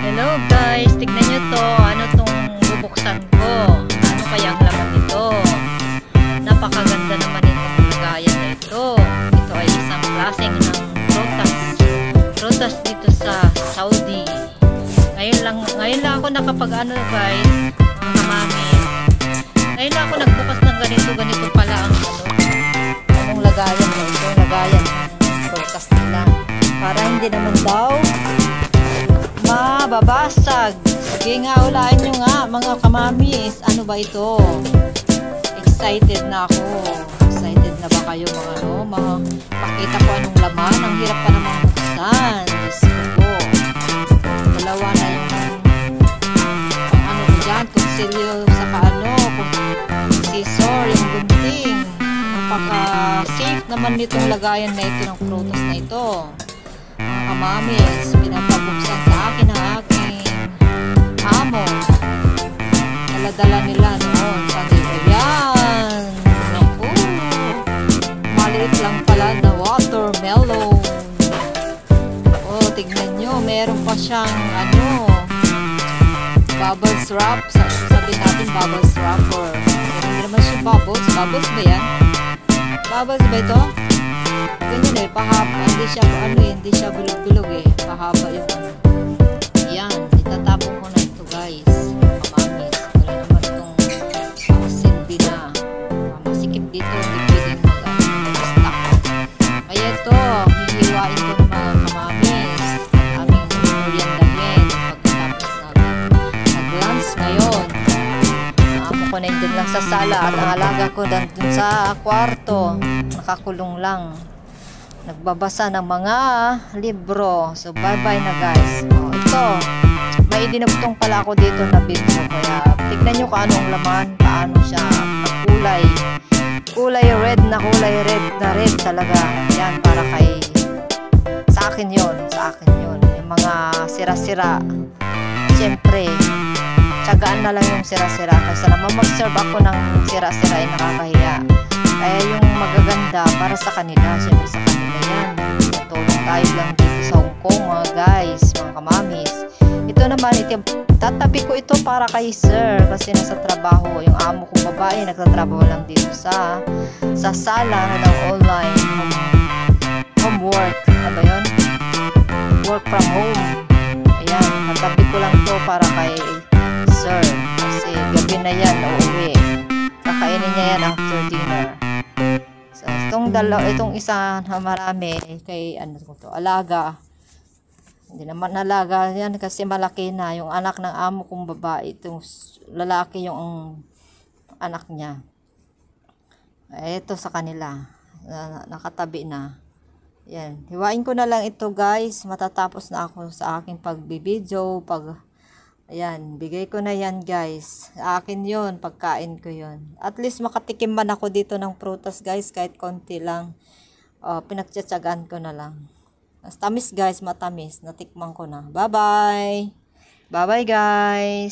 Hello guys, tignan nyo to. Ano tong bubuksan ko? Ano kaya ang laman nito? Napakaganda naman itong lagayan na ito. Ito ay isang klaseng ng prutas. Prutas dito sa Saudi. Ngayon lang ako nakapag ano guys, mga kamami. Ngayon lang ako nagbukas ng ganito pala ang anong lagayan na ito. Lagayan ng prutas nila. Para hindi naman daw mababasag. Sige nga, ulaan nyo nga mga kamamis. Ano ba ito? Excited na ako. Excited na ba kayo mga pakita ko anong laman. Ang hirap pa naman buksan. Diyos ko po. Dalawa na yung ano ko dyan. Kutsilyo saka kung scissor, yung gunting. Napaka-safe naman nitong lagayan na ito ng prutas na ito. Mga kamamis, pinapabuksan sa akin ang aking amo. Dala-dala nila noon sa dito. Yan! Naku! Maliit lang pala na watermelon. Oh, tignan nyo. Meron pa siyang bubbles wrap. Sabi natin bubbles wrapper. Hindi naman siya bubbles. Bubbles ba yan? Bubbles ba ito? Ganyan pahaba. Hindi siya bilog-bilog pahaba yung yan, itatapon ko na ito guys. Kamamis. Wala naman itong silbi na masikip dito. Hindi pwedeng mag-stock. Kaya ito, hihiwain ko ng mga kamamis. Aming meriendahin pagkatapos nag-lunch ngayon. Amo ko na din lang sa sala at ang alaga ko dun sa kwarto. Nakakulong lang. Nagbabasa ng mga libro. So, bye-bye na guys. Ito, may dinugtong pala ako dito na video. Kaya, tignan nyo kung anong laman, paano siya kulay. Kulay red na red talaga. Yan, para sa akin yun. Yung mga sira-sira. Siyempre, tiyagaan na lang yung sira-sira. Kasi naman mag-serve ako ng sira-sira ay nakakahiya. Kaya yung magaganda para sa kanila, siyempre sa kanila yan. Natulong tayo lang dito sa Hong Kong mga guys, mga kamamis. Ito naman, tatabi ko ito para kay sir kasi nasa trabaho. Yung amo kong babae, nagtatrabaho lang dito sa sala ng online homework. Ano ba yun? Work from home. Ayan, tatabi ko lang to para kay sir kasi gabi na yan, uuwi. Kakainin niya yan after dinner. So, itong isa na marami kay alaga. Hindi naman alaga yan kasi malaki na yung anak ng amo kong babae. Itong lalaki yung anak niya. Ito sa kanila. Nakatabi na. Yan. Hiwain ko na lang ito guys. Matatapos na ako sa aking pagbibideo. Ayan, bigay ko na yan guys. Akin yun, pagkain ko yun. At least makatikim man ako dito ng prutas guys, kahit konti lang. Pinagtsatsagaan ko na lang. Tamis guys, matamis. Natikman ko na. Bye-bye! Bye-bye guys!